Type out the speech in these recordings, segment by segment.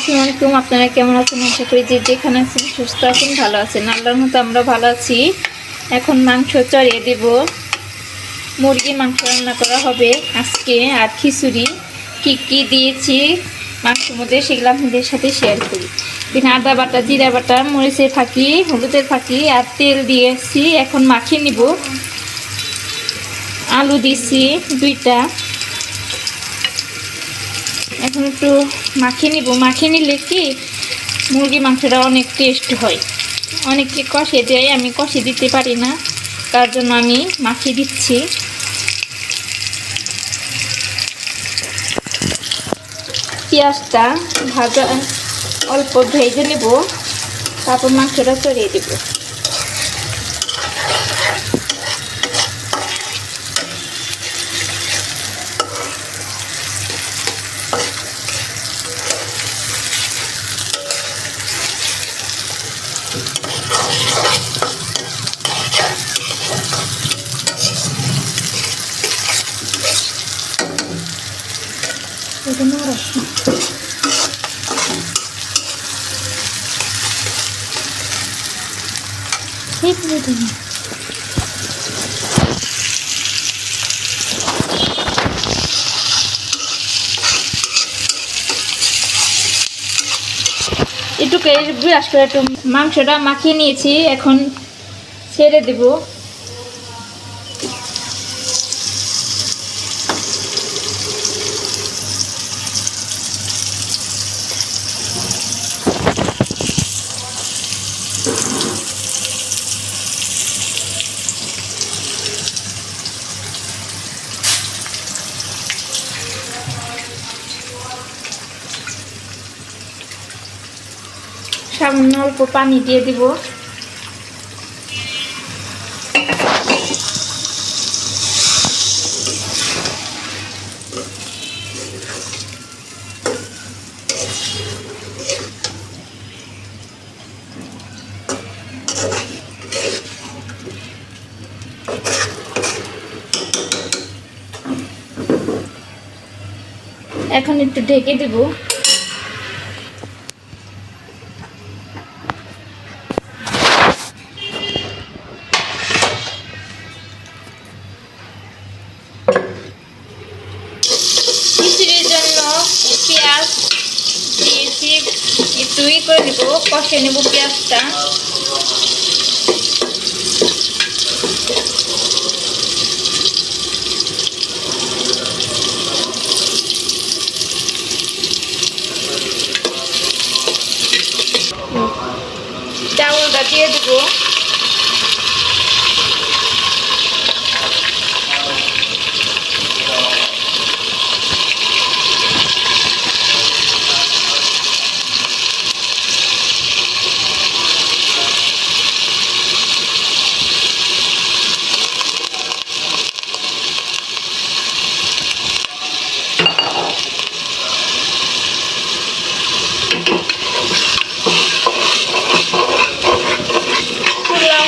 আসসালামু আলাইকুম। আপনারা কেমন আছেন? আশা করি যে যেখানে আছেন সুস্থ আছেন, ভালো আছেন। আল্লাহর মতো আমরা ভালো আছি। এখন মাংস চড়িয়ে দেব। মুরগি মাংস রান্না করা হবে আজকে। আর খিচুড়ি কী কী দিয়েছি মাংসের মধ্যে সেগুলো আপনাদের সাথে শেয়ার করি। এখানে আদা বাটা, জিরা বাটা, মরিচের ফাঁকি, হলুদের ফাঁকি আর তেল দিয়েছি। এখন মাখিয়ে নিব। আলু দিয়েছি 2টা। এখন একটু মাখিয়ে নিব। মাখিয়ে নিলে কি মুরগি মাংসটা অনেক টেস্ট হয়। অনেকে কষে দেয়, আমি কষে দিতে পারি না, তার জন্য আমি মাখিয়ে দিচ্ছি। পেঁয়াজটা ভাজা অল্প ভেজে নেব, তারপর মাংসটা চড়িয়ে দেব। একটু ব্রাশ করে একটু মাংসটা মাখিয়ে নিয়েছি, এখন ছেড়ে দেব। সামান্য অল্প পানি দিয়ে দিব। এখন একটু ঢেকে দেব। খিচুড়ির জন্য পেঁয়াজ দিয়েছি, একটু করে নেব, কষে নেব পেঁয়াজটা। চাউলটা দিয়ে দেবো।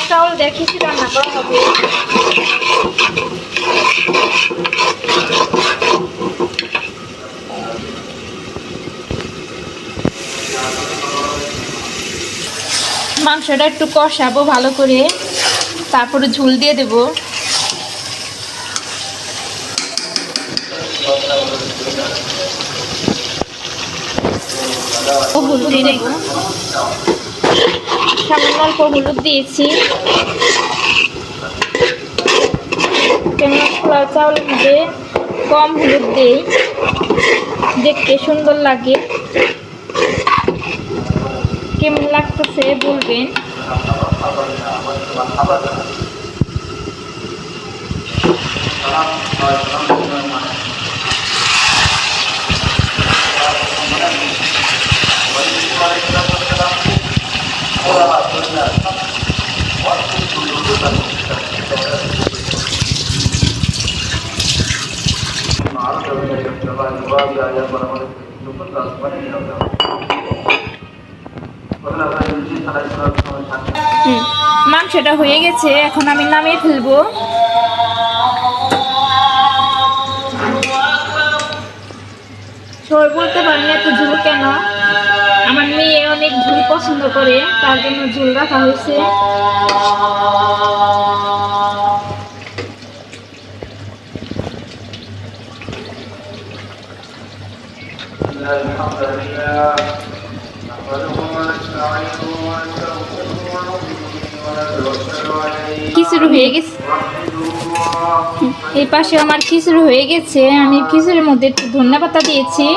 চাউল দেখেছি রান্না করা হবে। মাংসটা একটু কষাবো ভালো করে, তারপরে ঝোল দিয়ে দেব। হলুদ দিয়ে দেব, সামান্য অল্প হলুদ দিয়েছি। কেননা পোলাও চাউলের মধ্যে কম হলুদ দেই, দেখতে সুন্দর লাগে। কেমন লাগতেছে বলবেন। মাংসটা হয়ে গেছে, এখন আমি নামিয়ে ফেলবো। সবাই বলতে পারেন এত ঝোল কেন। পছন্দ করে, তার জন্য ঝোল রাখা হয়েছে। খিচুড়ি হয়ে গেছে, এই পাশে আমার খিচুড়ি হয়ে গেছে। আমি খিচুড়ির মধ্যে একটু ধনিয়া পাতা দিয়েছি।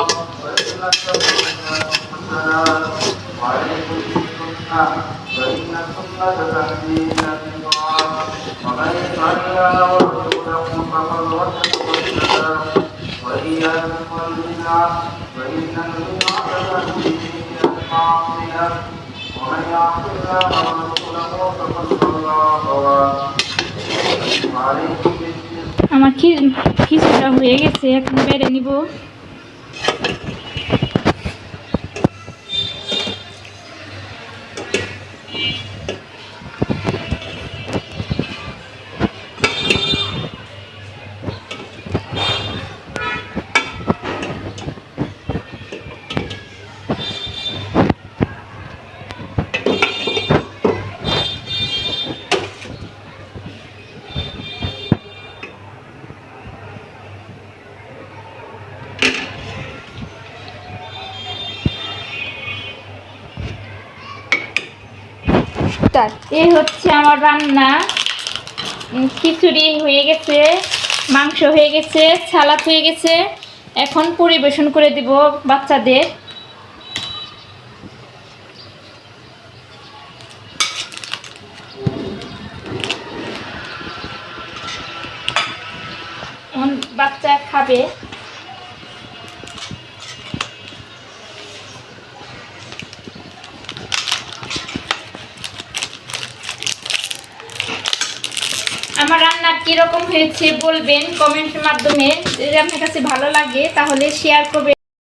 আমার খিচুড়িটা হয়ে গেছে, এখন বেড়ে নিব। এই হচ্ছে আমার রান্না। খিচুড়ি হয়ে গেছে, মাংস হয়ে গেছে, সালাদ হয়ে গেছে। এখন পরিবেশন করে দিব বাচ্চাদের। এখন বাচ্চা খাবে। আমার রান্না কিরকম হয়েছে বলবেন কমেন্টের মাধ্যমে। যদি আপনার কাছে ভালো লাগে তাহলে শেয়ার করবেন।